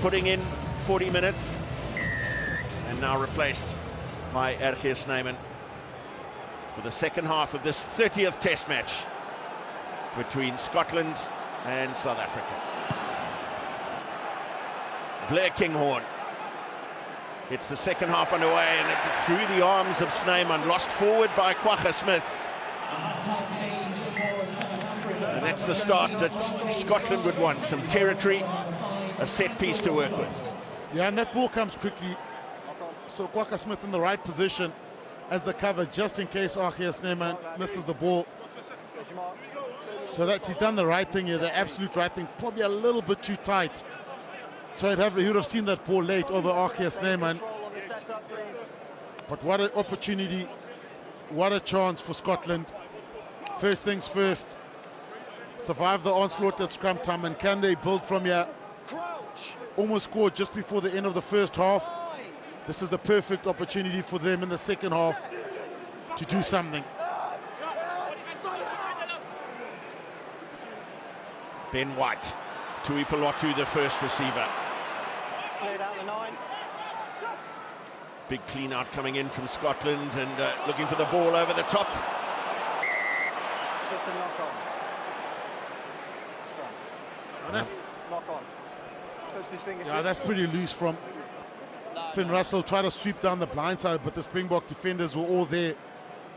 putting in 40 minutes and now replaced by Ergir Snyman for the second half of this 30th test match between Scotland and South Africa. Blair Kinghorn. It's the second half underway, and through the arms of Snyman, lost forward by Kwagga Smith. And that's the start that Scotland would want, some territory, a set piece to work with. Yeah, and that ball comes quickly. So Kwagga Smith in the right position as the cover, just in case Ergir Snyman misses the ball. So that's, he's done the right thing here, the absolute right thing, probably a little bit too tight. So he would have seen that ball late over Ergir Snyman. But what an opportunity, what a chance for Scotland. First things first, survive the onslaught at scrum time, and can they build from here? Almost scored just before the end of the first half. This is the perfect opportunity for them in the second half to do something. Ben White, Tuipulotu, the first receiver. Cleared out the 9. Big clean out coming in from Scotland, and looking for the ball over the top. Just a knock on. That's, knock on. Touched his fingertip. yeah, that's pretty loose from Finn Russell. Tried to sweep down the blind side, but the Springbok defenders were all there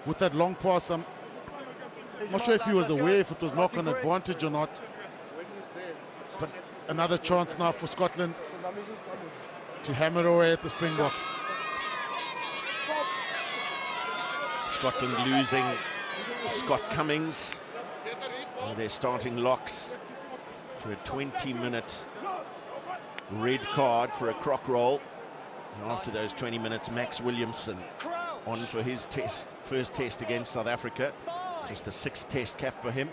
with that long pass. I'm not sure if he was aware if it was knock-on advantage or not. But another chance now for Scotland to hammer away at the Springboks. Scotland losing Scott Cummings, their starting locks, to a 20-minute red card for a crock roll. And after those 20 minutes, Max Williamson on for his first test against South Africa. Just a 6th test cap for him.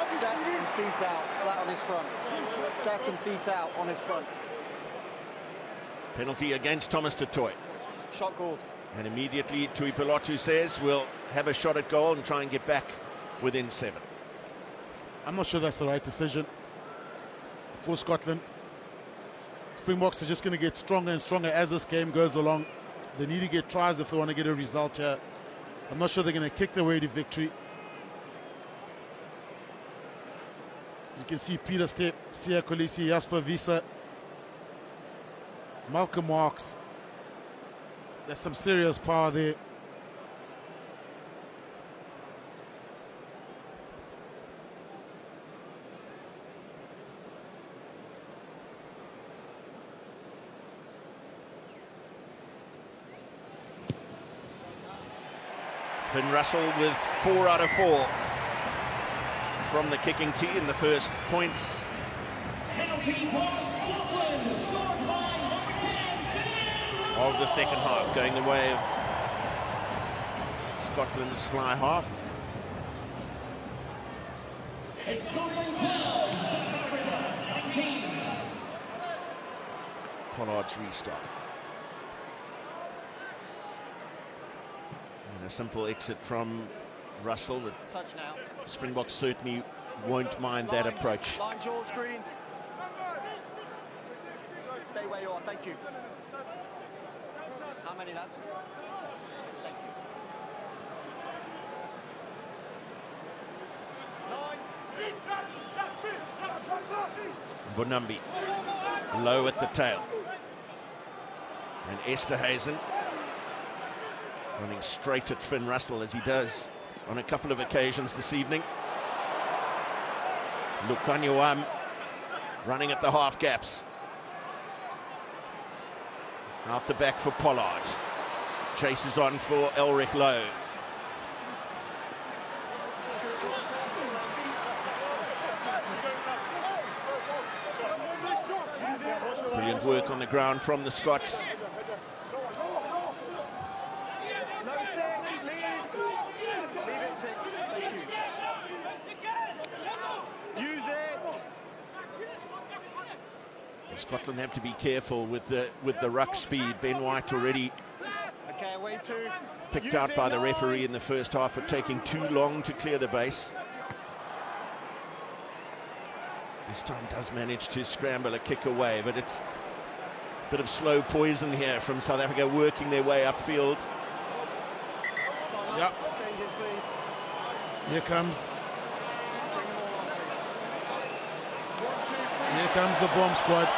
Set and feet out, flat on his front. Set and feet out on his front. Penalty against Thomas du Toit. Shot called. And immediately Tuipulotu says we'll have a shot at goal and try and get back within 7. I'm not sure that's the right decision for Scotland. Springboks are just going to get stronger and stronger as this game goes along. They need to get tries if they want to get a result here. I'm not sure they're going to kick their way to victory. As you can see, Peter Stepp, Siya Kolisi, Jasper Wiese, Malcolm Marx. There's some serious power there. Finn Russell with 4 out of 4 from the kicking tee in the first points. Of the second half, going the way of Scotland's fly half. Pollard's restart. And a simple exit from Russell. The Springboks certainly won't mind that approach. Line your screen. Stay where you are, thank you. How many, lads? 6, thank you. 9. Bonambi, low at the tail. And Esterhuizen running straight at Finn Russell, as he does on a couple of occasions this evening. Lukanyuam running at the half gaps. Out the back for Pollard. Chases on for Elric Lowe. Brilliant work on the ground from the Scots. No 6, leave. Leave it 6, thank you. Use it. Scotland have to be careful with the ruck speed. Ben White already Okay, away 2. picked out by the referee in the first half for taking too long to clear the base. This time does manage to scramble a kick away, but it's a bit of slow poison here from South Africa working their way upfield. Yep. Changes, please. Here comes the bomb squad.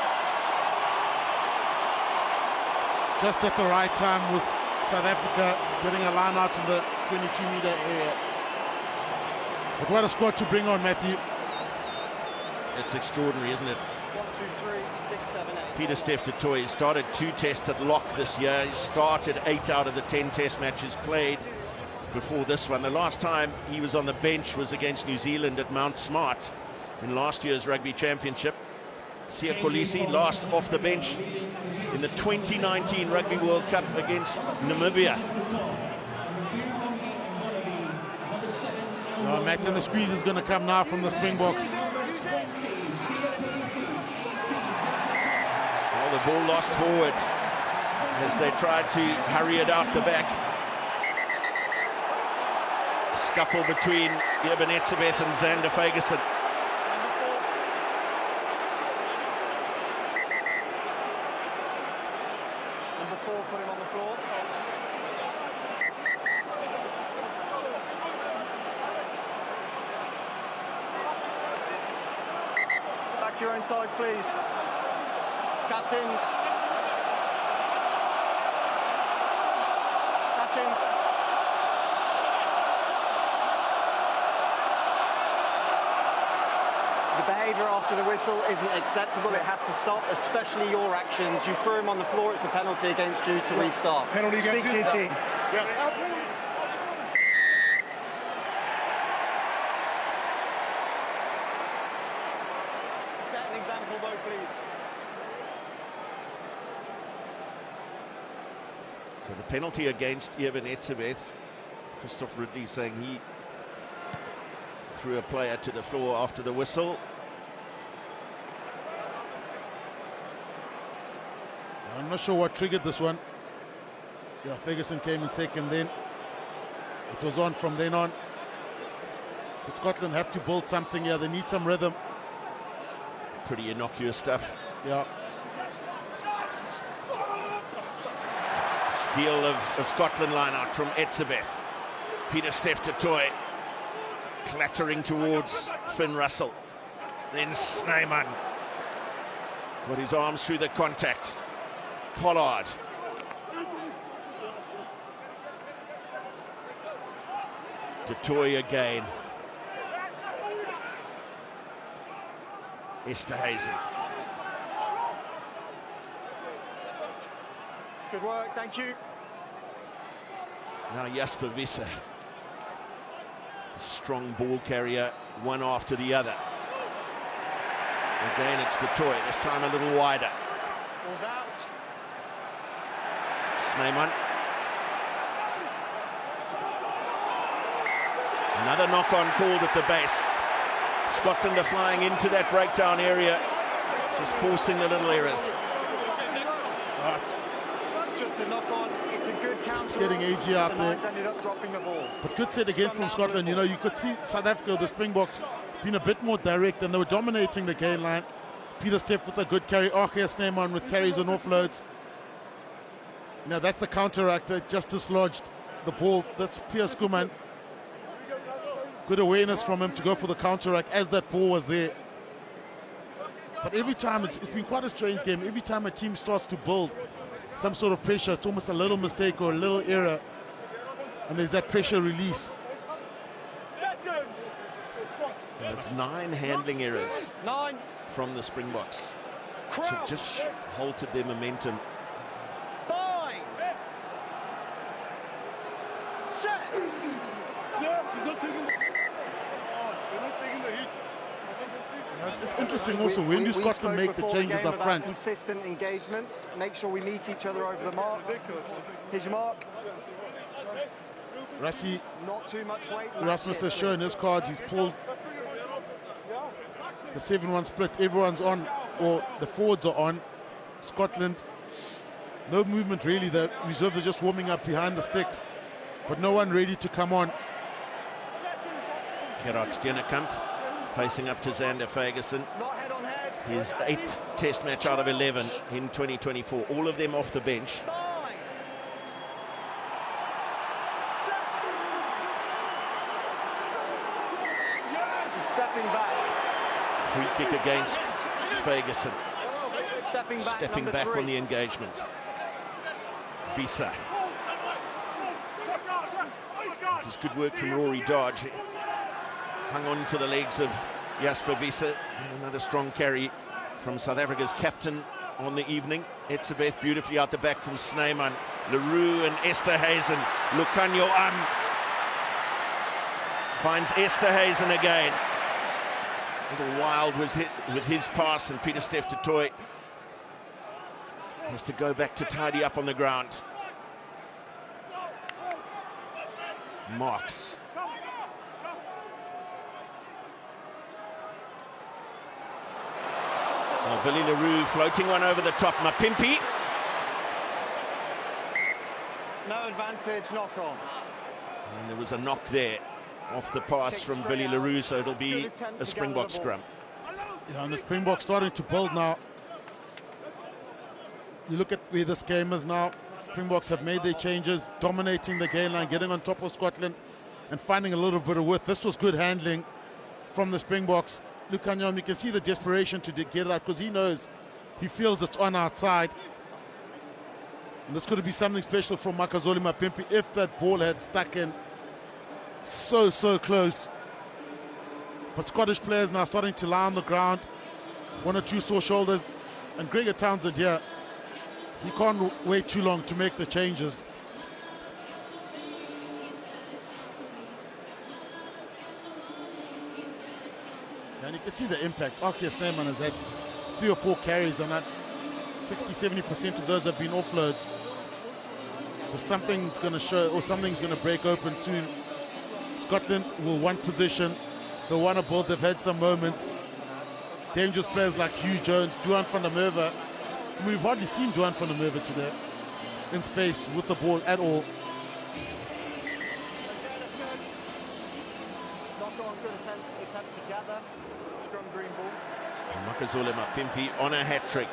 Just at the right time with South Africa getting a line out in the 22-meter area. But what a squad to bring on, Matthew. It's extraordinary, isn't it? 1, 2, 3, 6, 7, 8. Peter Steph du Toit started 2 tests at lock this year. He started 8 out of the 10 test matches played before this one. The last time he was on the bench was against New Zealand at Mount Smart in last year's Rugby Championship. Sia Kolisi last off the bench in the 2019 Rugby World Cup against Namibia. Oh, Matt, and the squeeze is going to come now from the Springboks. Well, the ball lost forward as they tried to hurry it out the back. Scuffle between Eben Etzebeth and Xander Fagerson. Number 4, put him on the floor. Back to your own sides, please. Captains. Captains. The behaviour after the whistle isn't acceptable. It has to stop, especially your actions. You threw him on the floor, it's a penalty against you to restart. Penalty against Speak to you? your team. Set an example though, please. So the penalty against Eben Etzebeth. Christoph Ridley saying he threw a player to the floor after the whistle. I'm not sure what triggered this one. Yeah, Ferguson came in second then. It was on from then on. But Scotland have to build something here. They need some rhythm. Pretty innocuous stuff. Yeah. Steal of a Scotland line out from Etzebeth. Peter Steph du Toit clattering towards Finn Russell. Then Snyman got his arms through the contact. Pollard. Du Toit again. Esterhazy. Good work, thank you. Now Jasper Visser. Strong ball carrier, one after the other. Again, it's Du Toit, this time a little wider. Ball's out. Snyman. Another knock-on called at the base. Scotland are flying into that breakdown area, just forcing the little errors. Just a knock on. It's a good counter. It's getting AG out the there. Lions ended up dropping the ball. But good set again from Scotland. You know, you could see South Africa, the Springboks, being a bit more direct, and they were dominating the gain line. Peter Steph with a good carry. Archie Snyman with carries and offloads. Now that's the counteract that just dislodged the ball. That's Pierre Skuman. Good awareness from him to go for the counteract as that ball was there. But every time, it's been quite a strange game. Every time a team starts to build some sort of pressure, it's almost a little mistake or a little error, and there's that pressure release. It's 9 handling errors 9. from the Springboks. So Crouch. just halted their momentum. 5. Set. It's interesting also, when do Scotland make the changes up front? Consistent engagements. Make sure we meet each other over the mark. Here's your mark. Rassi, Not too much weight. Rasmus has shown his cards. He's pulled the 7-1 split. Everyone's on, or the forwards are on. Scotland, no movement really. The reserves are just warming up behind the sticks, but no one ready to come on. Gerard Steenekamp facing up to Xander Ferguson. Not head on head. His 8th test match out of 11 in 2024. All of them off the bench. Stepping back. Free kick against Ferguson. Stepping back on the engagement. Visa. It was good work from Rory Dodge. Hung on to the legs of Jasper Visa. And another strong carry from South Africa's captain on the evening. Etzebeth beautifully out the back from Snyman. Leroux and Esterhuizen. Lucanio finds Esterhuizen again. Little Wild was hit with his pass, and Peter Steph Toy has to go back to tidy up on the ground. Marks. Oh, Billy Leroux floating one over the top. Mapimpi. No advantage, knock on. And there was a knock there off the pass from Billy Leroux, so it'll be a Springbok scrum. Yeah, and the Springbok starting to build now. You look at where this game is now. Springboks have made their changes, dominating the game line, getting on top of Scotland and finding a little bit of width. This was good handling from the Springboks. Lucanio, you can see the desperation to get it out because he knows, he feels it's on outside. And this could be something special from Makazole Mapimpi if that ball had stuck in. So close. But Scottish players now starting to lie on the ground. One or two sore shoulders. And Gregor Townsend here, he can't wait too long to make the changes. And you can see the impact. Arceus Snyman has had 3 or 4 carries on that. 60-70% of those have been offloads. So something's going to show, or something's going to break open soon. Scotland will want position. They'll want to build. They've had some moments. Dangerous players like Hugh Jones, Duan van der Merwe. I mean, we've hardly seen Duan van der Merwe today in space with the ball at all. Knock on, good attempt to gather. Scrum green ball. Makazole Mapimpi on a hat-trick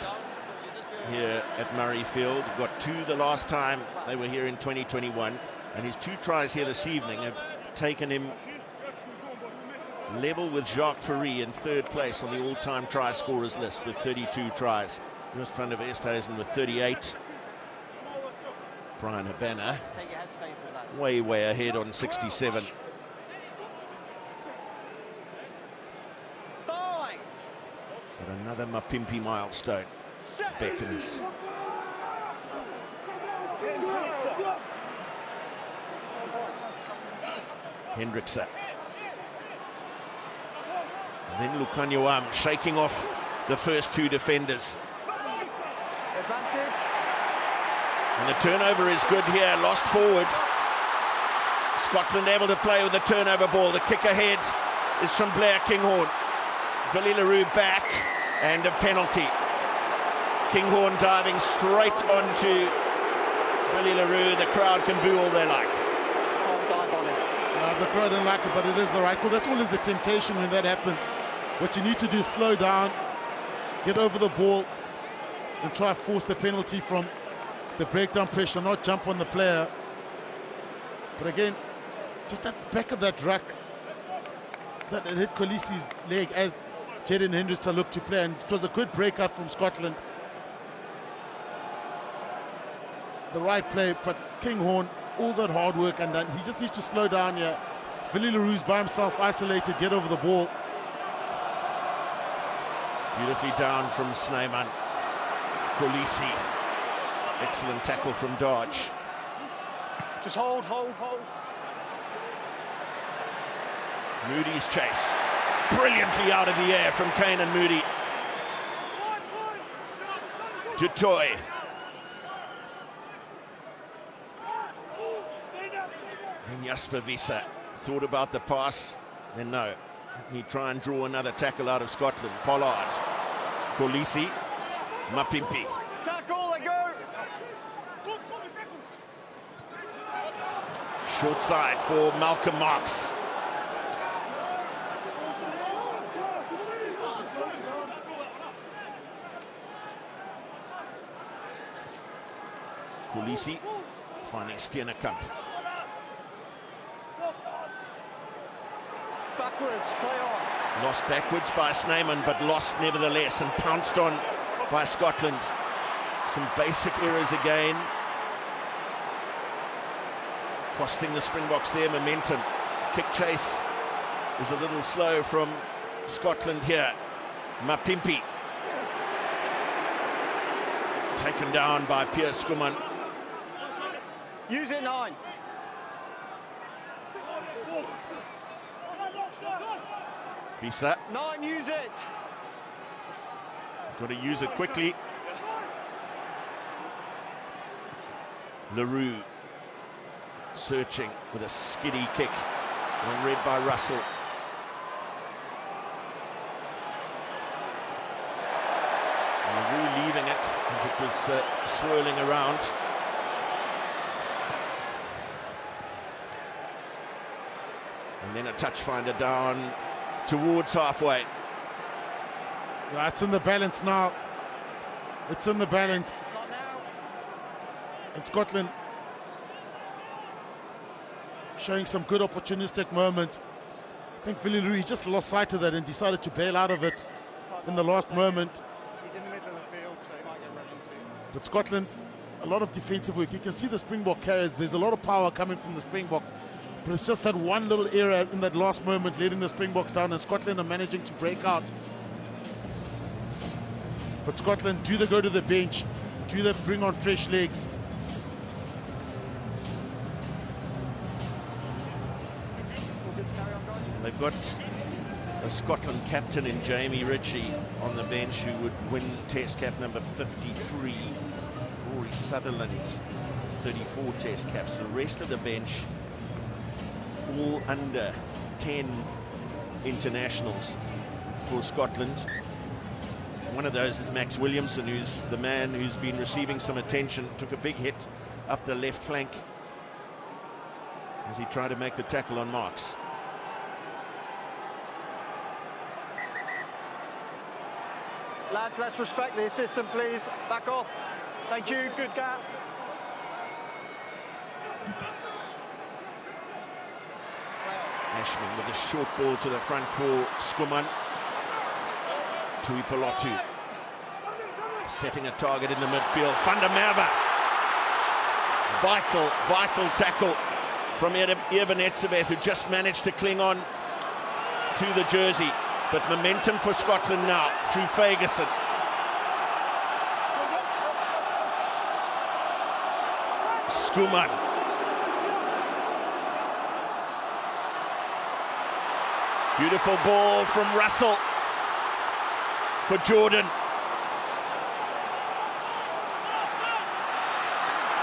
here at Murrayfield. Got 2 the last time they were here in 2021. And his 2 tries here this evening have taken him level with Jacques Fourie in 3rd place on the all-time try scorers list with 32 tries. Just front of Esterhuizen with 38. Brian Habana way ahead on 67. But another Mapimpi milestone beckons. Hendrickse. And then Lucanio shaking off the first 2 defenders. Advantage. And the turnover is good here, lost forward. Scotland able to play with the turnover ball. The kick ahead is from Blair Kinghorn. Billy Leroux back, and a penalty. Kinghorn diving straight onto Billy Leroux. The crowd can boo all they like. Can't dive on it. The crowd don't like it, but it is the right call. That's always the temptation when that happens. What you need to do is slow down, get over the ball, and try to force the penalty from the breakdown pressure, not jump on the player. But again, just at the back of that ruck, that it hit Kolisi's leg as Jaden Hendrickse looked to play, and it was a good breakout from Scotland. The right play, but Kinghorn, all that hard work, and then he just needs to slow down here. Billy Leroux's by himself, isolated, get over the ball. Beautifully down from Snyman. Kolisi. Excellent tackle from Dodge. Just hold. Moody's chase. Brilliantly out of the air from Kane and Moody. Du Toit. And Jasper Visa thought about the pass, then no. He try and draw another tackle out of Scotland. Pollard. Kolisi. Mapimpi. Tackle, they go! Short side for Malcolm Marx. Kulisi finding Steenekamp. Backwards, play on. Lost backwards by Snyman, but lost nevertheless, and pounced on by Scotland. Some basic errors again, costing the Springboks their momentum. Kick chase is a little slow from Scotland here. Mapimpi taken down by Pierre Skuman. Use it, 9. Visa, 9, use it. got to use it quickly. LaRue searching with a skiddy kick, and read by Russell. LaRue leaving it as it was swirling around. And then a touch finder down towards halfway. Yeah, it's in the balance now. It's in the balance. Not now. And Scotland showing some good opportunistic moments. I think Villiers just lost sight of that and decided to bail out of it in the last moment. He's in the middle of the field, so he might get run into. But Scotland, a lot of defensive work. You can see the Springbok carriers. There's a lot of power coming from the Springboks. But it's just that one little error in that last moment leading the Springboks down, and Scotland are managing to break out. But Scotland, do they go to the bench? Do they bring on fresh legs? They've got a Scotland captain in Jamie Ritchie on the bench, who would win Test cap number 53. Rory Sutherland, 34 Test caps. The rest of the bench, all under 10 internationals for Scotland. One of those is Max Williamson, who's the man who's been receiving some attention. Took a big hit up the left flank as he tried to make the tackle on Marks. Lads, let's respect the assistant, please. Back off. Thank you. Good gap. Ashman with a short ball to the front for Skuman. Tuipulotu setting a target in the midfield. Van der Merwe. Vital tackle from Eben Etzebeth, who just managed to cling on to the jersey. But momentum for Scotland now through Ferguson. Skuman. Beautiful ball from Russell for Jordan.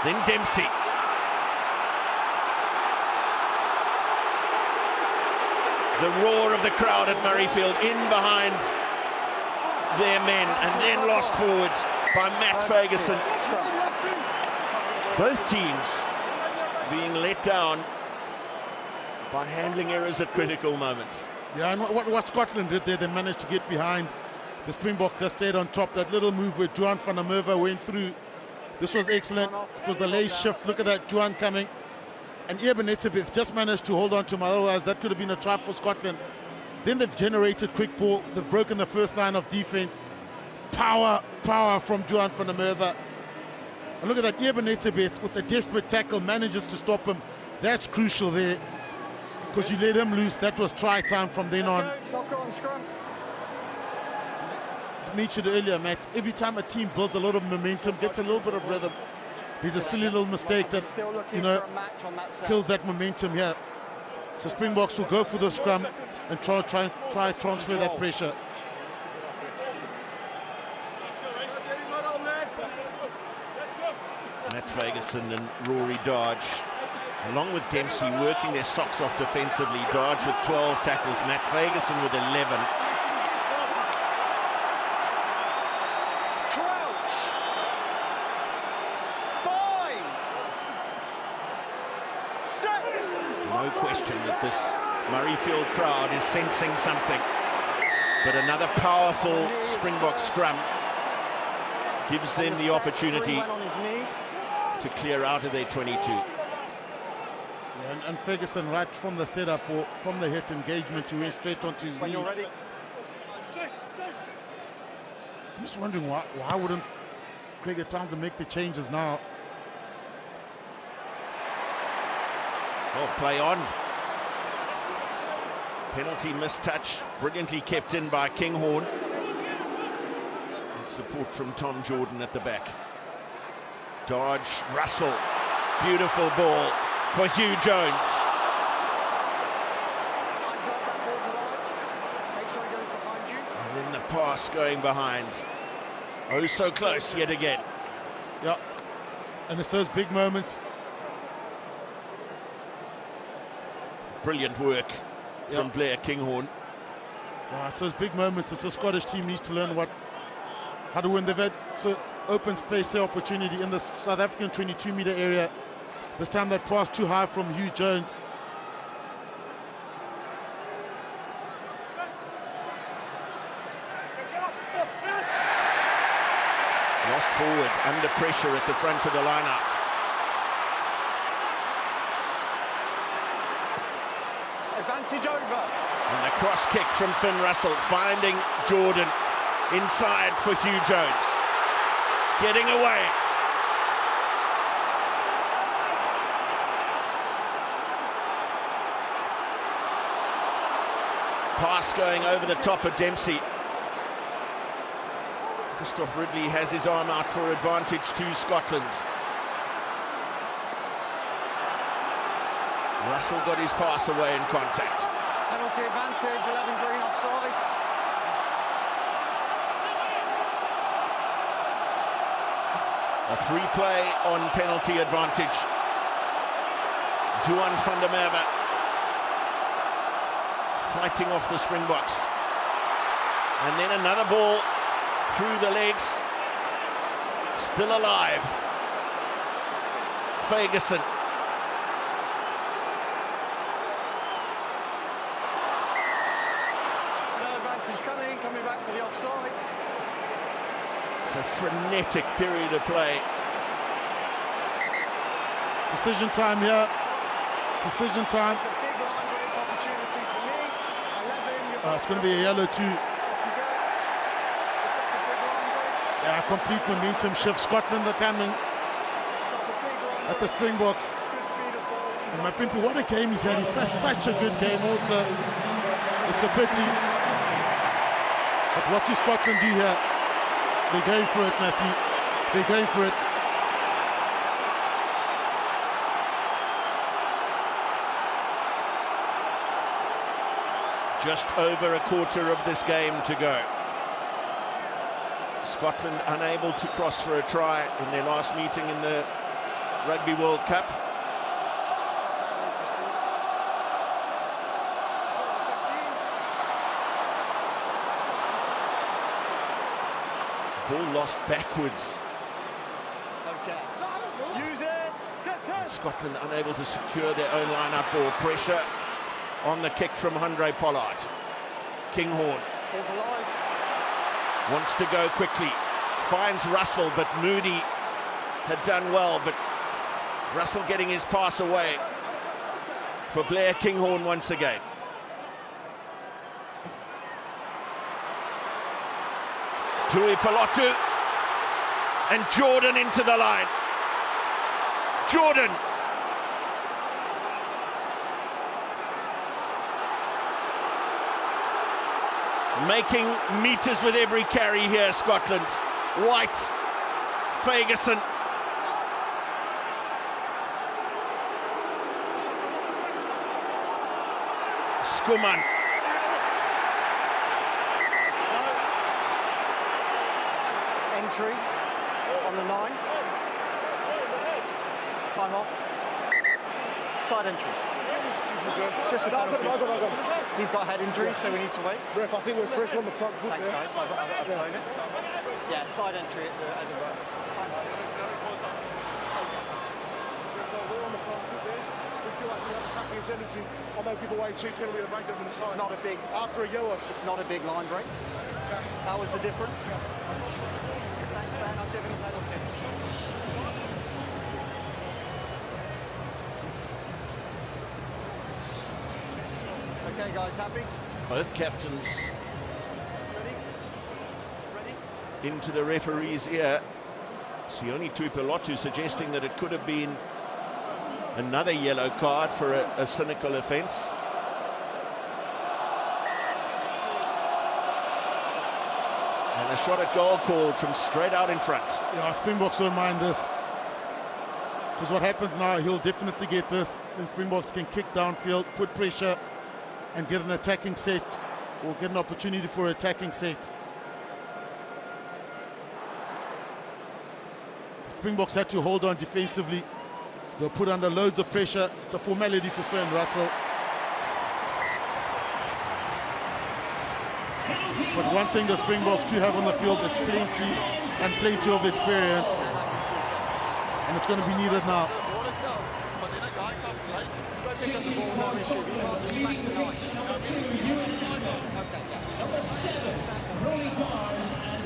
Then Dempsey. The roar of the crowd at Murrayfield in behind their men, and then lost forward by Matt Ferguson. Both teams being let down by handling errors at critical moments. Yeah, and what Scotland did there, they managed to get behind the Springboks. They stayed on top. That little move where Juan van der Merwe went through, this was excellent. It was the late shift. Look at that, Juan coming. And Eben Etzebeth just managed to hold on to him. Otherwise, that could have been a try for Scotland. Then they've generated quick ball. They've broken the first line of defense. Power from Juan van der Merwe. And look at that, Eben Etzebeth with a desperate tackle manages to stop him. That's crucial there, because you let him loose. That was try time from then on. Lock on, scrum. I mentioned earlier, Matt, every time a team builds a lot of momentum, gets a little bit of rhythm, there's a silly little mistake that, kills that momentum here. So Springboks will go for the scrum and try transfer that pressure. Matt Ferguson and Rory Dodge, along with Dempsey, working their socks off defensively. Dodge with 12 tackles, Matt Ferguson with 11. No question that this Murrayfield crowd is sensing something. But another powerful Springbok scrum gives them the opportunity to clear out of their 22. Yeah, and Ferguson, right from the setup or from the hit engagement, he went straight onto his knee. When you're ready. I'm just wondering why wouldn't Craig Townsend make the changes now? Well, play on. Penalty mistouch, brilliantly kept in by Kinghorn. And support from Tom Jordan at the back. Dodge, Russell, beautiful ball for Hugh Jones. And then the pass going behind. Oh, so close yet again. Yeah, and it's those big moments. Brilliant work from Blair Kinghorn. Yeah, it's those big moments that the Scottish team needs to learn how to win. They've had so open space their opportunity in the South African 22-meter area. This time that pass too high from Hugh Jones. Lost forward, under pressure at the front of the line-out. Advantage over. And the cross kick from Finn Russell, finding Jordan inside for Hugh Jones. Getting away. Pass going over the top of Dempsey. Christoph Ridley has his arm out for advantage to Scotland. Russell got his pass away in contact. Penalty advantage, 11 green offside. A free play on penalty advantage. Duan van der Merwe fighting off the Springboks. And then another ball through the legs. Still alive. Ferguson. No advantage coming back for the offside. It's a frenetic period of play. Decision time here. Decision time. It's a big line break opportunity for me. 11. It's going to be a yellow too. Yeah, complete momentum shift. Scotland are coming at the Springboks. And my people, what a game he's had. He's such a good game also. It's a pity. But what does Scotland do here? They're going for it, Matthew. They're going for it. Just over a quarter of this game to go. Scotland unable to cross for a try in their last meeting in the Rugby World Cup. Ball lost backwards. Okay. Use it. And Scotland unable to secure their own line-out ball. Pressure on the kick from Andre Pollard. Kinghorn Ball's alive. wants to go quickly. Finds Russell, but Moody had done well, but Russell getting his pass away for Blair Kinghorn once again. Tui Pelotu and Jordan into the line. Jordan. Making meters with every carry here, Scotland. White, Ferguson. Skuman. Entry on the 9. Time off. Side entry. Just a penalty. He's got a head injury, so we need to wait. Ref, I think we're fresh on the front foot. Thanks, guys. I've blown it. Yeah, side entry at the right. We're on the front foot there. We feel like we have attacking his energy. I may give away cheap penalty and break them in the side. It's not a big. After a yellow. It's not a big line break. That was the difference. Thanks, Ben. I've given a penalty. Okay, guys, happy? Both captains into the referee's ear. Sione Tuipulotu suggesting that it could have been another yellow card for a cynical offence. And a shot at goal called from straight out in front. Yeah, Springboks won't mind this. Because what happens now, he'll definitely get this. Then Springboks can kick downfield, put pressure, and get an attacking set, or get an opportunity for an attacking set. Springboks had to hold on defensively. They'll put under loads of pressure. It's a formality for Fern Russell. But one thing the Springboks do have on the field is plenty of experience. And it's going to be needed now.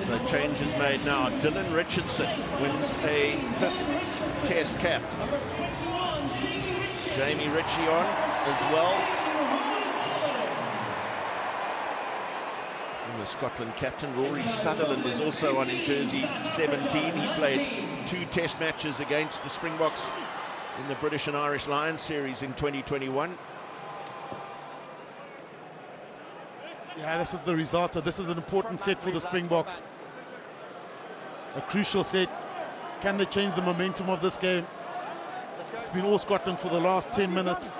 So change is made now. Dylan Richardson wins a 5th Test cap. Jamie Ritchie on as well. The Scotland captain Rory Sutherland is also on in jersey 17. He played 2 Test matches against the Springboks in the British and Irish Lions series in 2021. Yeah, this is the result. This is an important set for the Springboks. A crucial set. Can they change the momentum of this game? It's been all Scotland for the last 10 minutes.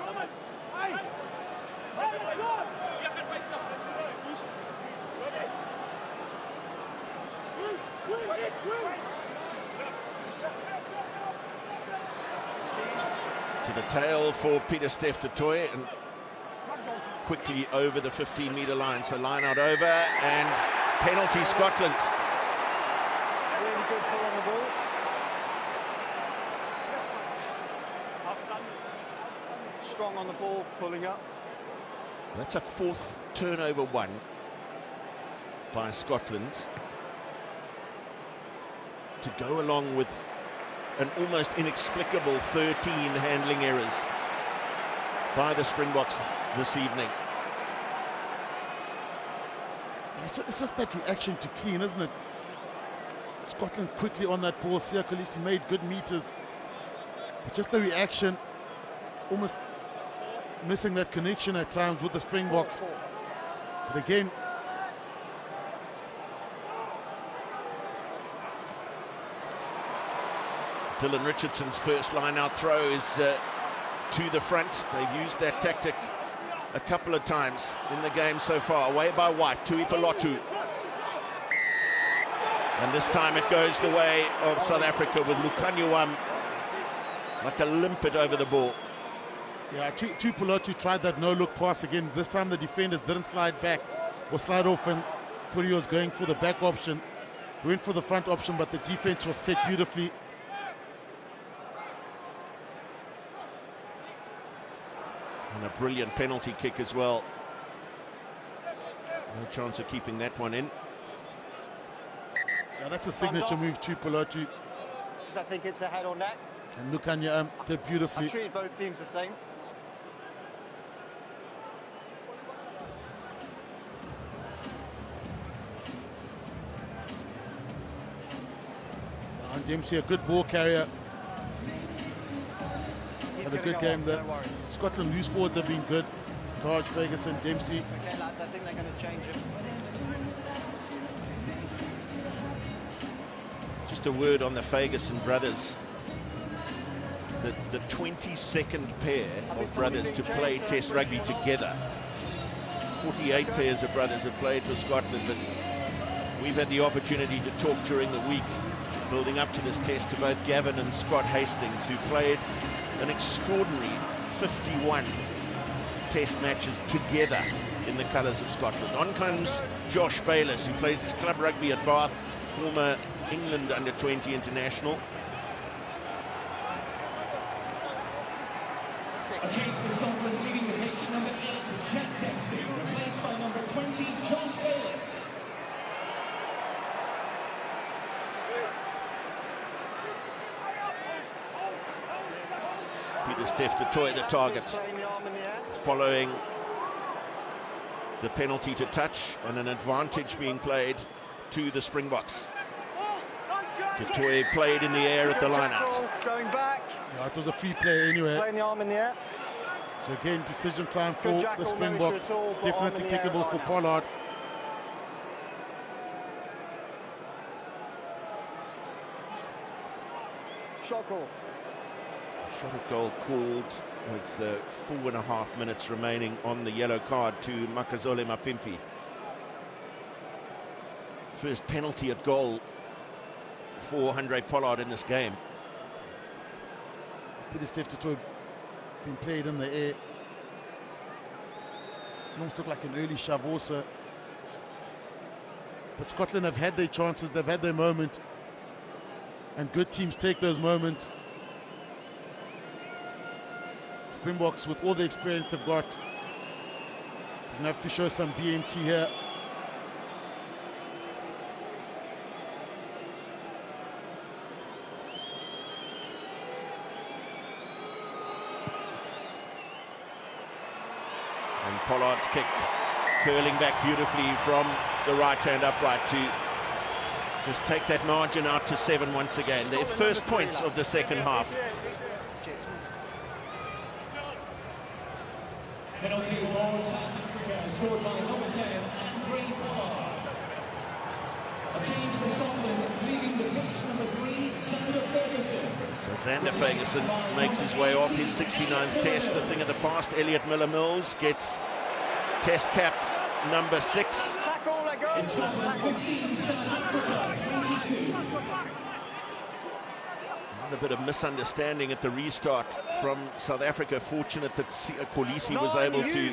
To the tail for Pieter-Steph du Toit, and quickly over the 15-metre line. So line out over, and penalty Scotland. Really good pull on the ball. Strong on the ball, pulling up. That's a 4th turnover one by Scotland, to go along with an almost inexplicable 13 handling errors by the Springboks this evening. It's just that reaction to clean, isn't it? Scotland quickly on that ball. Siya Kolisi made good meters, but just the reaction, almost missing that connection at times with the Springboks. But again, Dylan Richardson's first line-out throw is to the front. They've used that tactic a couple of times in the game so far. Away by White, Tuipulotu. And this time it goes the way of South Africa with Lukanyuam like a limpet over the ball. yeah, Tuipulotu tried that no-look pass again. This time the defenders didn't slide back or slide off, and Puri was going for the back option. He went for the front option, but the defense was set beautifully. And a brilliant penalty kick as well. No chance of keeping that one in. Yeah, that's a signature move, Tuipulotu. I think it's a head or neck. And Lukanya did beautifully. I've treated both teams the same. And Dempsey, a good ball carrier. Had a good game there. No worries. Scotland loose forwards have been good. Taj, Ferguson, Dempsey. Okay, lads, I think they're going to change it. Just a word on the Ferguson brothers. The 22nd pair of brothers to play Test rugby together. 48 pairs of brothers have played for Scotland, but we've had the opportunity to talk during the week building up to this test to both Gavin and Scott Hastings, who played an extraordinary 51 test matches together in the colours of Scotland. On comes Josh Bayliss, who plays his club rugby at Bath, former England under-20 international. A change for Scotland, leaving the pitch, number 8, Jack Dempsey, replaced by number 20, Josh Bayliss. Pieter-Steph du Toit the target, following the penalty to touch, and an advantage being played to the Springboks. Du Toit played in the air at the line-out. Going back. Yeah, it was a free play anyway. Playing the arm in the air. So again, decision time for Good the jackal, no Springboks. issue at all, It's but arm definitely in the air kickable right for now. Pollard. Shot called. Shot at goal called with 4.5 minutes remaining on the yellow card to Makazole Mapimpi. First penalty at goal for Handré Pollard in this game. Peter Steph Du Toit being played in the air. It almost looked like an early shove also. But Scotland have had their chances, they've had their moment. And good teams take those moments. Springboks, with all the experience they've got, gonna have to show some BMT here. And Pollard's kick curling back beautifully from the right-hand upright to just take that margin out to 7 once again. Their first points of the second half. Penalty for South Africa, scored by number 10, Handré Pollard. A change for Scotland, leaving the pitch number 3, Xander Ferguson. So Xander Ferguson makes his way off his 69th test, a thing of the past. Elliot Miller-Mills gets test cap number 6. Tackle, let go. In Scotland 15, South Africa 22. A bit of misunderstanding at the restart from South Africa. Fortunate that Kolisi was able to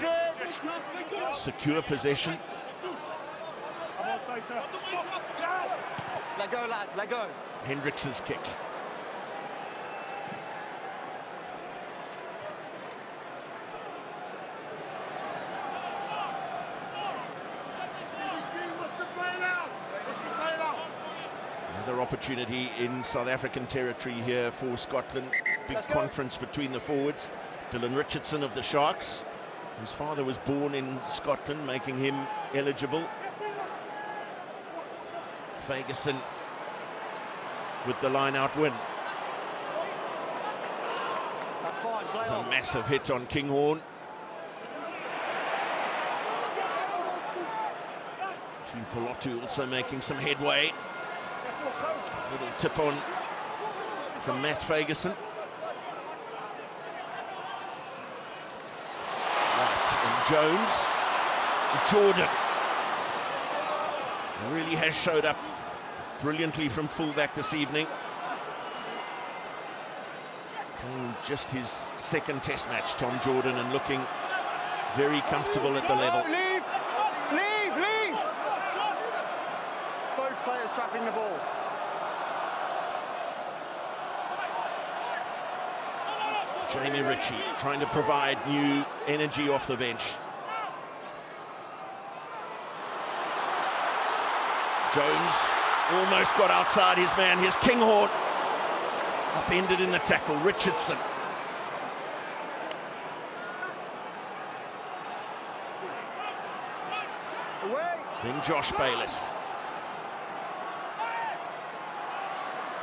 secure possession. Let go, lads, let go. Hendricks's kick. Another opportunity in South African territory here for Scotland. Big conference between the forwards. Dylan Richardson of the Sharks, whose father was born in Scotland, making him eligible. Ferguson with the line-out win. That's fine, play A on. massive hit on Kinghorn. Tuipulotu also making some headway. Little tip on from Matt Ferguson. Right, and Jordan really has showed up brilliantly from fullback this evening. Playing just his second test match, Tom Jordan, and looking very comfortable at the level. Leave! Both players trapping the ball. Jamie Ritchie trying to provide new energy off the bench. Jones almost got outside his man. Here's Kinghorn. Upended in the tackle. Richardson. Away! Then Josh Bayliss.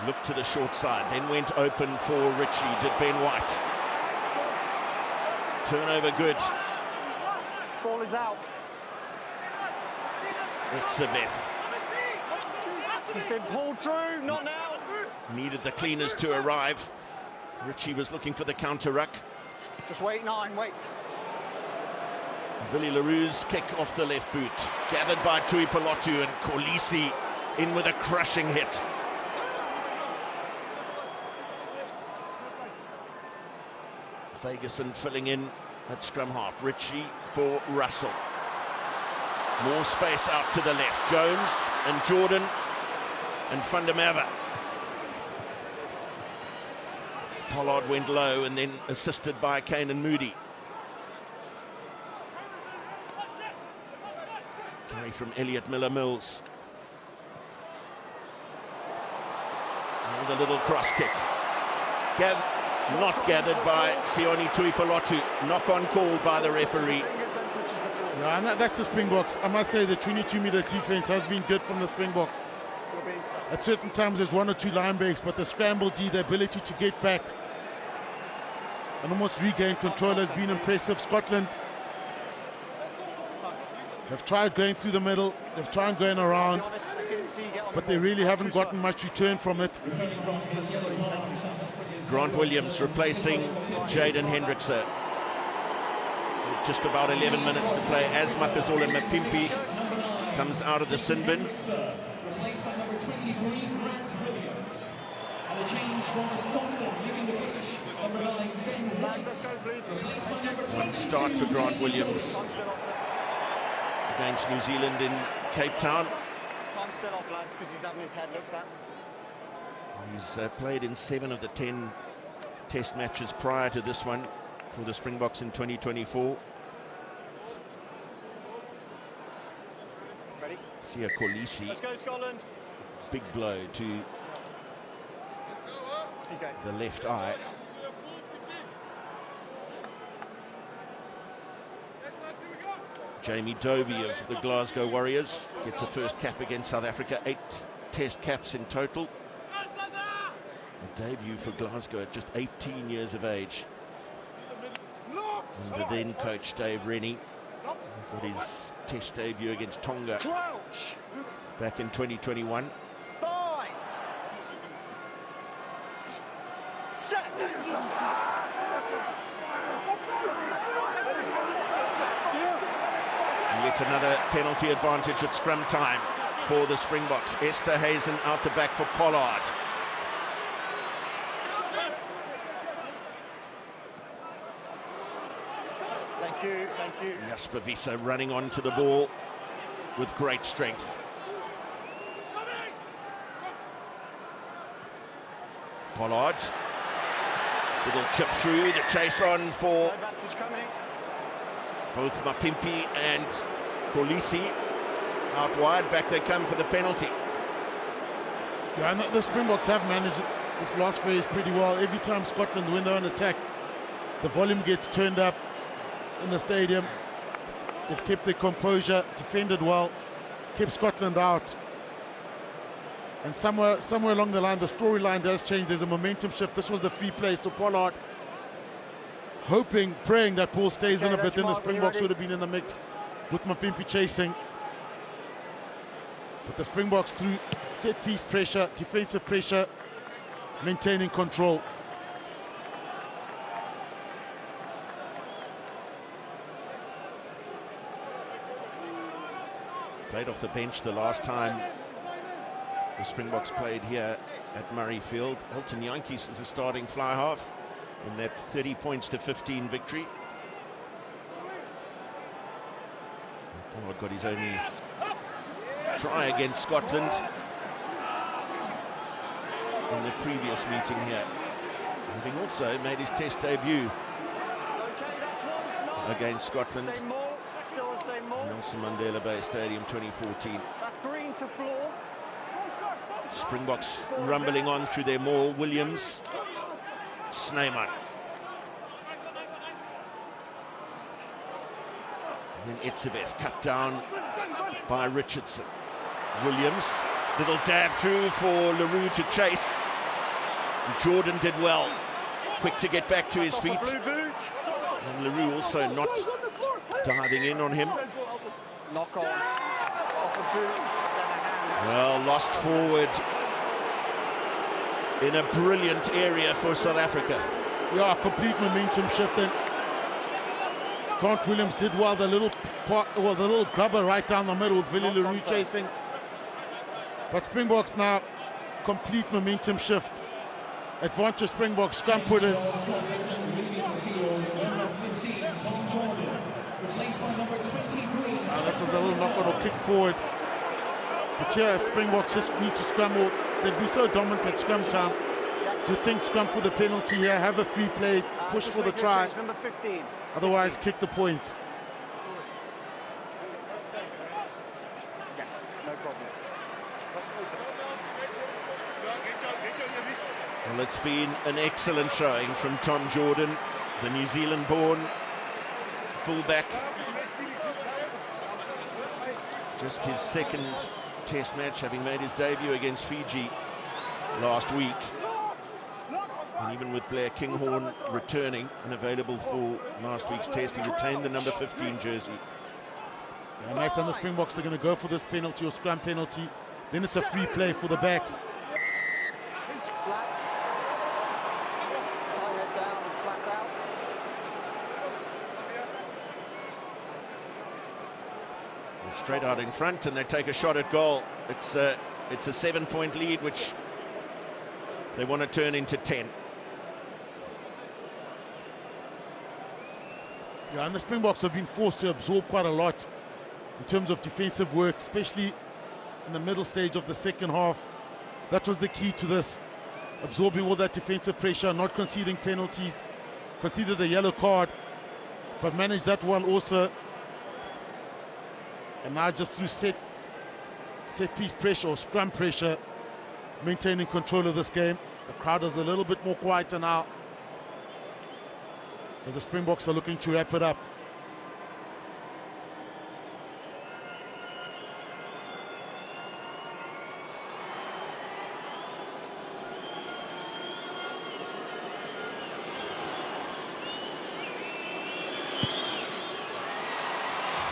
Looked to the short side, then went open for Ritchie. Did Ben White. Turnover good. Ball is out. It's Sabeth. He's been pulled through, not now. Needed the cleaners to arrive. Ritchie was looking for the counter ruck. Just wait, 9, wait. Billy LaRue's kick off the left boot. Gathered by Tuipulotu, and Kolisi in with a crushing hit. Ferguson filling in at scrum half. Ritchie for Russell. More space out to the left. Jones and Jordan and Fundamava. Pollard went low and then assisted by Kane and Moody. Carry from Elliot Miller-Mills. And a little cross kick. Not gathered by Sione Tuipulotu. Knock on call by the referee. Fingers then touches the floor. Yeah, and that's the Springboks. I must say the 22-meter defense has been good from the Springboks. At certain times there's one or two line breaks, but the scramble D, the ability to get back and almost regain control has been impressive. Scotland have tried going through the middle, they've tried going around, but they really haven't gotten much return from it. Grant Williams replacing Jaden Hendrickse. Just about 11 minutes to play as Makazole Mapimpi comes out of the sin bin. Replaced by number 23, Grant Williams. And the change from Scotland, leaving the pitch, number 9, Ben White. Replaced by number 20. One start for Grant Williams against New Zealand in Cape Town. Tom's still off, lads, because he's having his head looked at. He's played in 7 of the 10 test matches prior to this one for the Springboks in 2024. Ready? Sia Kolisi, Let's go, Scotland. big blow to PK. the left eye. Jamie Dobie of the Glasgow Warriors gets a first cap against South Africa, 8 test caps in total. A debut for Glasgow at just 18 years of age. And the then coach Dave Rennie got his test debut against Tonga Crouch. back in 2021. Bind. Set. Yet another penalty advantage at scrum time for the Springboks. Esther Hazen out the back for Pollard. Thank you, thank you. Jasper Wiese running onto the ball with great strength. Pollard, little chip through, the chase on for Advantage coming. both Mapimpi and Kolisi. Out wide, back they come for the penalty. Yeah, and the Springboks have managed this last phase pretty well. Every time Scotland win their own attack, the volume gets turned up in the stadium. They've kept their composure, defended well, kept Scotland out. And somewhere along the line, the storyline does change. There's a momentum shift. This was the free play, so Pollard hoping, praying that ball stays in a bit, then the Springboks would have been in the mix with Mapimpi chasing. But the Springboks, through set-piece pressure, defensive pressure, maintaining control. Played off the bench the last time the Springboks played here at Murrayfield. Elton Jantjies was a starting fly half in that 30 points to 15 victory. Pollard got his only try against Scotland in the previous meeting here, having also made his test debut against Scotland. Same more, still the same more. Nelson Mandela Bay Stadium 2014. That's green to floor. Springboks rumbling on through their maul. Williams, Snyman. And then Etzebeth cut down by Richardson. Williams, little dab through for LaRue to chase. And Jordan did well. Quick to get back to his feet. Blue boot. And LaRue also not diving in on him. Knock on. Off the boots, then a hand. Well, lost forward in a brilliant area for South Africa. Yeah, complete momentum shifting. Grant Williams did well, the little grubber right down the middle with Willie LaRue chasing. But Springboks now, complete momentum shift. Advantage Springboks, scrum put in. That was a little knock on or kick forward. But yeah, Springboks just need to scrum more. They'd be so dominant at scrum time. To think scrum for the penalty here, have a free play, push for the try. Number 15. Otherwise, kick the points. Yes, no problem. Well, it's been an excellent showing from Tom Jordan, the New Zealand-born fullback. Just his second test match, having made his debut against Fiji last week. And even with Blair Kinghorn returning and available for last week's test, he retained the number 15 jersey. Yeah, mate, and the Springboks are going to go for this penalty or scrum penalty. Then it's a free play for the backs. Flat. Tie head down and flat out. Straight out in front, and they take a shot at goal. It's a 7-point lead, which they want to turn into 10. Yeah, and the Springboks have been forced to absorb quite a lot in terms of defensive work, especially in the middle stage of the second half. That was the key to this, absorbing all that defensive pressure, not conceding penalties, conceded a yellow card, but managed that one also. And now just through set piece pressure or scrum pressure, maintaining control of this game. The crowd is a little bit more quieter now, as the Springboks are looking to wrap it up.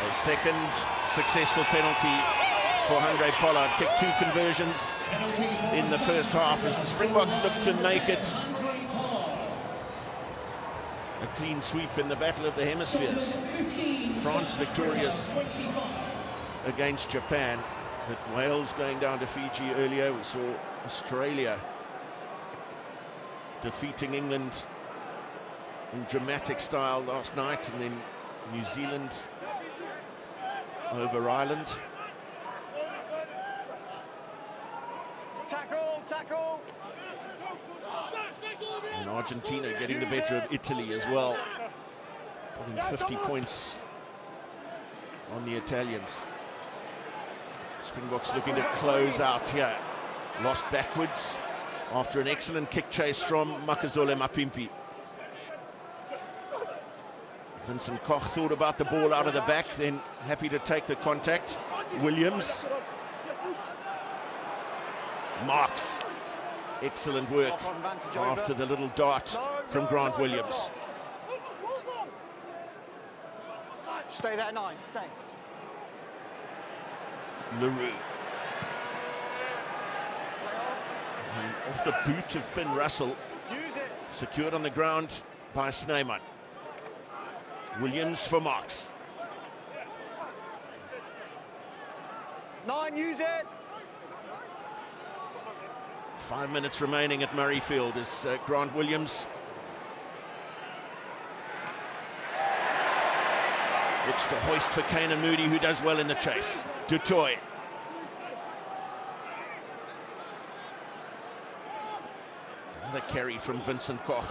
A second successful penalty for Andre Pollard. Kicked 2 conversions in the first half as the Springboks look to make it a clean sweep in the Battle of the Hemispheres. France victorious against Japan, but Wales going down to Fiji earlier. We saw Australia defeating England in dramatic style last night, and then New Zealand over Ireland. Tackle! And Argentina getting the better of Italy as well, putting 50 points on the Italians. Springboks looking to close out here. Lost backwards after an excellent kick chase from Makazole Mapimpi. Vincent Koch thought about the ball out of the back, then happy to take the contact. Williams. Marks. Excellent work after the little dart from Grant Williams. Stay there, 9. Stay. LaRue. And off the boot of Finn Russell. Secured on the ground by Snyman. Williams for Marks. 9, use it. 5 minutes remaining at Murrayfield as Grant Williams looks to hoist for Kane Moody, who does well in the chase. Dutoy. Another carry from Vincent Koch.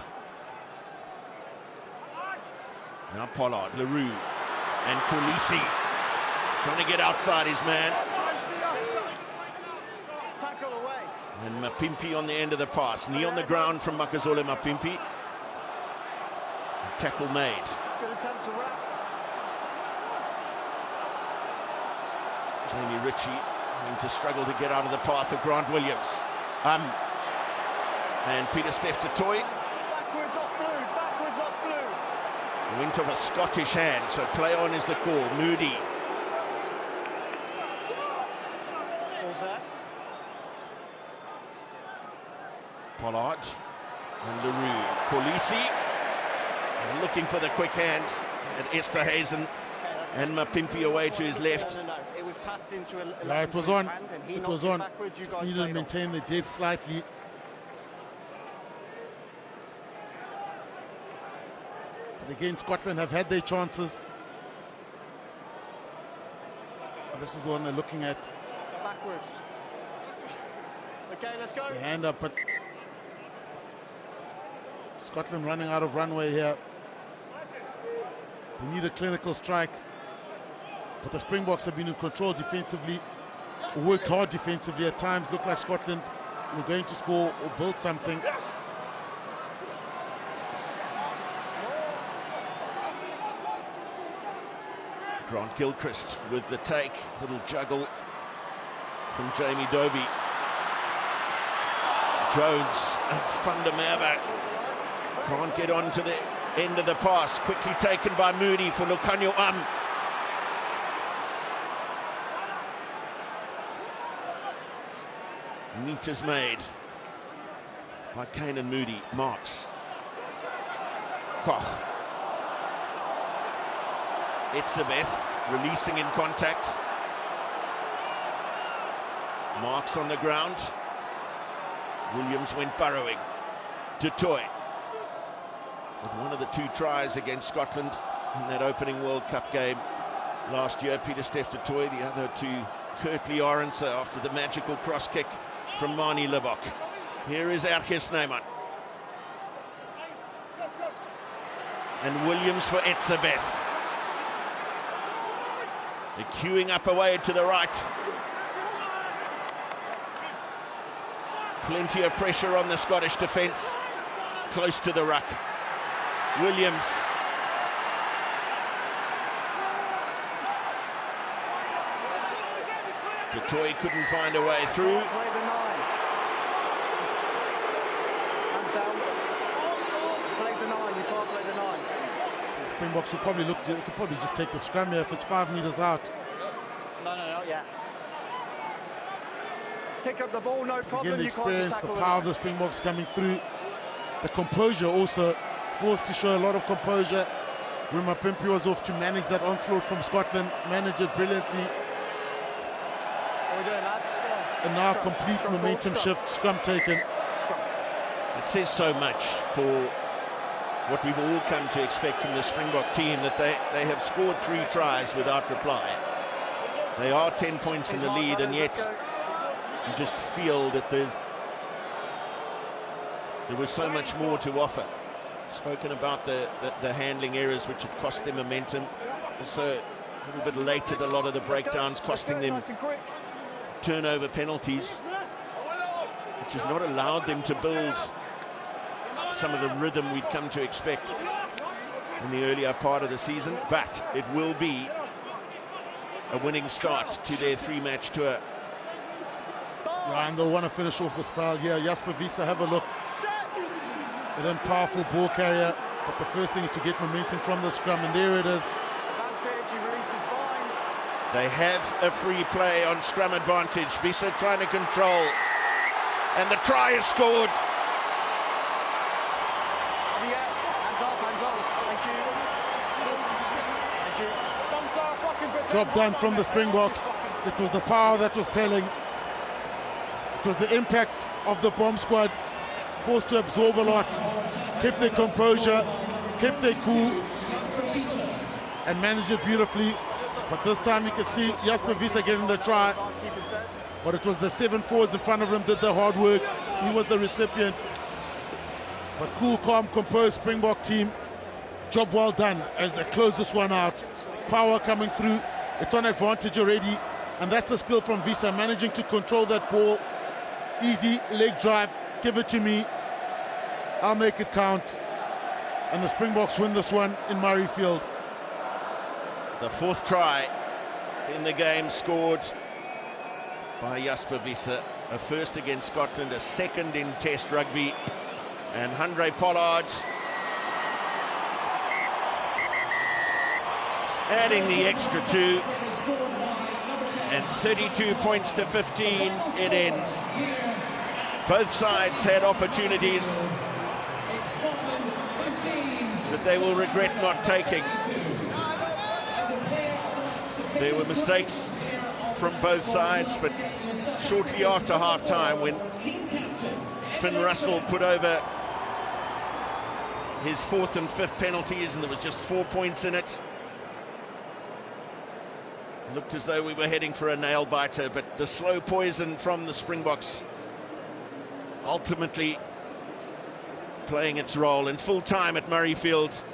Now Pollard, LaRue, and Kolisi trying to get outside his man. Tackle away. And Mapimpi on the end of the pass. Knee on the ground from Makazole Mapimpi. Tackle made. Good attempt to wrap. Jamie Ritchie going to struggle to get out of the path of Grant Williams. And Peter Steph Dutoy. Backwards off blue. Went of a Scottish hand, so play on is the call. Moody. Pollard and LaRue. Kolisi looking for the quick hands at Esterhazen, and Mapimpi away to his left. No. It was passed into a Yeah, it was on. It was on. Just needed to maintain the depth slightly. But again, Scotland have had their chances. This is the one they're looking at. Backwards. Okay, let's go. The hand up, but Scotland running out of runway here. They need a clinical strike. But the Springboks have been in control defensively, worked hard defensively at times. Looked like Scotland were going to score or build something. Grant Gilchrist with the take, little juggle from Jamie Dobie. Jones and Fundamava can't get on to the end of the pass, quickly taken by Moody for Lucanio Meters made by Kane and Moody. Marks. Koch. Etzebeth releasing in contact. Marks on the ground. Williams went burrowing. Du Toit. But one of the two tries against Scotland in that opening World Cup game last year, Pieter-Steph du Toit, the other to Kurtley Arendse after the magical cross kick from Mani Libbok. Here is Erke Snyman. And Williams for Etzebeth. They're queuing up away to the right. Plenty of pressure on the Scottish defence. Close to the ruck. Williams. Du Toit couldn't find a way through. Play the 9. Hands down. Play the 9, you can't play the 9. Springboks will probably look to, they could probably just take the scrum here if it's 5 meters out. No, not yet. Pick up the ball, no problem. Again, the You can't just experience, the tackle power of the the Springboks coming through. The composure also forced to show a lot of composure. Ruma Pimpi was off to manage that onslaught from Scotland, manage it brilliantly. What are we doing, lads? And now Scrum, complete scrum, momentum scrum. shift, scrum taken. Scrum. It says so much for what we've all come to expect from the Springbok team, that they have scored 3 tries without reply. They are 10 points in the lead, and yet you just feel that there was so much more to offer. Spoken about the handling errors which have cost them momentum. Also a little bit late at a lot of the breakdowns, costing them Nice and quick. turnover penalties, which has not allowed them to build some of the rhythm we'd come to expect in the earlier part of the season. But it will be a winning start to their 3-match tour. Yeah, and they'll want to finish off with style here. Jasper Wiese, have a look. A then powerful ball carrier, but the first thing is to get momentum from the scrum, and there it is. Advantage, he released his bind. They have a free play on scrum advantage. Wiese trying to control, and the try is scored. Yeah, hands off, thank you. Thank you. Job done from the Springboks. It was the power that was telling. It was the impact of the bomb squad, forced to absorb a lot, kept their composure, kept their cool, and managed it beautifully. But this time you could see Jasper Wiese getting the try, but it was the 7 forwards in front of him did the hard work. He was the recipient. But cool, calm, composed Springbok team. Job well done as they close this one out. Power coming through. It's on advantage already, and that's a skill from Wiese, managing to control that ball. Easy leg drive, give it to me, I'll make it count. And the Springboks win this one in Murrayfield. The 4th try in the game scored by Jasper Wiese. A first against Scotland, a 2nd in Test rugby. And Handré Pollard adding the extra 2. And 32 points to 15, it ends. Both sides had opportunities that they will regret not taking. There were mistakes from both sides, but shortly after half-time, when Finn Russell put over his 4th and 5th penalties, and there was just 4 points in it, looked as though we were heading for a nail-biter, but the slow poison from the Springboks ultimately playing its role in full time at Murrayfield.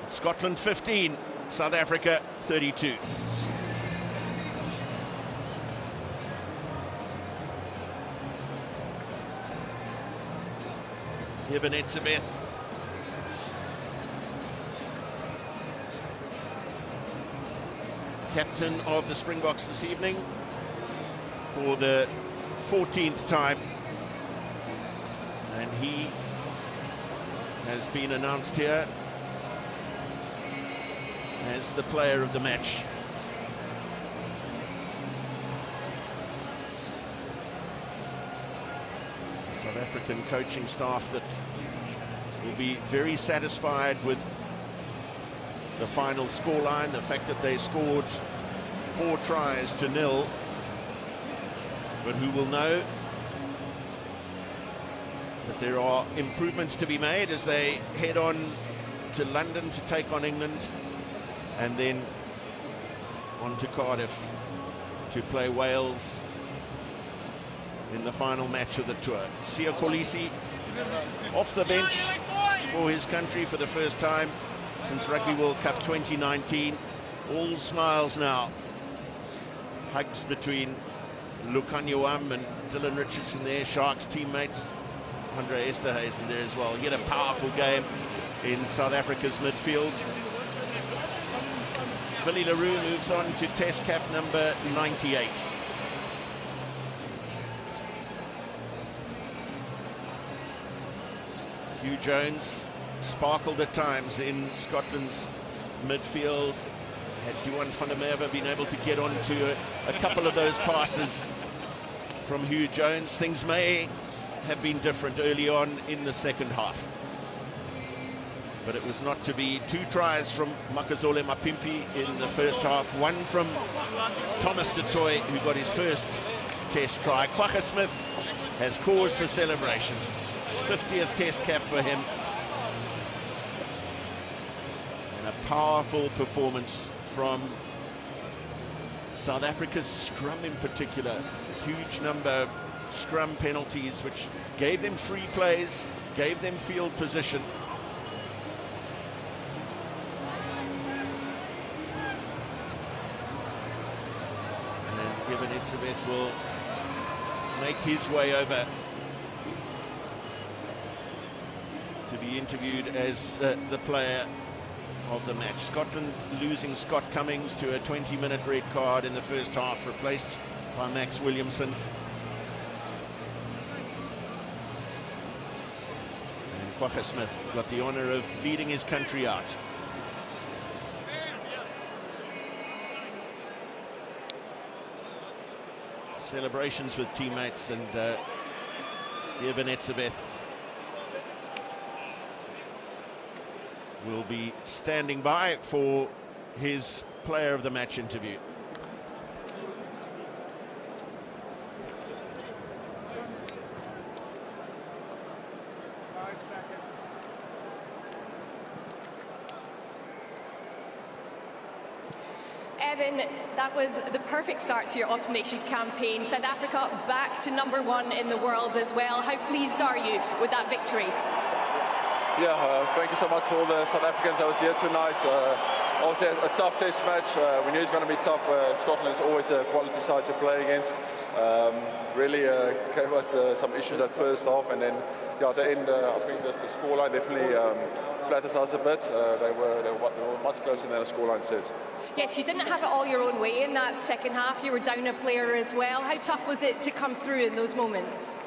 Scotland 15, South Africa 32. Ibn Etzebeth. captain of the Springboks this evening for the 14th time, and he has been announced here as the player of the match. South African coaching staff that will be very satisfied with the final scoreline, the fact that they scored 4 tries to 0, but who will know that there are improvements to be made as they head on to London to take on England, and then on to Cardiff to play Wales in the final match of the tour. Sia Kolisi off the bench for his country for the first time since Rugby World Cup 2019. All smiles now. Hugs between Lukhanyo and Dylan Richardson there, Sharks teammates. Andre Esterhuizen there as well. Yet a powerful game in South Africa's midfield. Billy LaRue moves on to test cap number 98. Hugh Jones sparkled at times in Scotland's midfield. Had Duan van der Merwe been able to get onto a couple of those passes from Hugh Jones, things may have been different early on in the second half. But it was not to be. 2 tries from Makazole Mapimpi in the first half, 1 from Thomas du Toit, who got his first test try. Kwagga Smith has cause for celebration. 50th test cap for him. And a powerful performance from South Africa's scrum in particular. Huge number of scrum penalties which gave them free plays, gave them field position. And Given Etzebeth will make his way over to be interviewed as the player of the match. Scotland losing Scott Cummings to a 20-minute red card in the first half, replaced by Max Williamson. And Kwagga Smith got the honour of leading his country out. Celebrations with teammates, and Given Etzebeth will be standing by for his player of the match interview. Evan, that was the perfect start to your Autumn Nations campaign. South Africa back to #1 in the world as well. How pleased are you with that victory? Yeah, thank you so much for all the South Africans that was here tonight. Obviously a tough test match. We knew it was going to be tough. Scotland is always a quality side to play against. Really gave us some issues at first half, and then at the end, I think the scoreline definitely flatters us a bit. They were much closer than the scoreline says. Yes, you didn't have it all your own way in that second half. You were down a player as well. How tough was it to come through in those moments?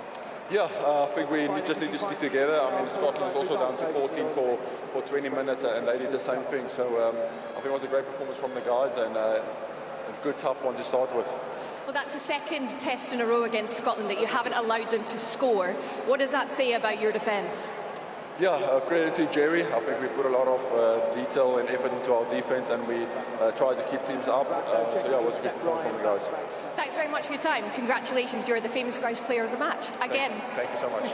Yeah, I think we just need to stick together. I mean, Scotland was also down to 14 for 20 minutes, and they did the same thing. So I think it was a great performance from the guys, and a good, tough one to start with. Well, that's the second test in a row against Scotland that you haven't allowed them to score. What does that say about your defence? Yeah, credit to Jerry. I think we put a lot of detail and effort into our defence, and we tried to keep teams up. So yeah, it was a good performance from the guys. Thanks very much for your time. Congratulations, you're the Famous Grouse player of the match again. Thank you so much.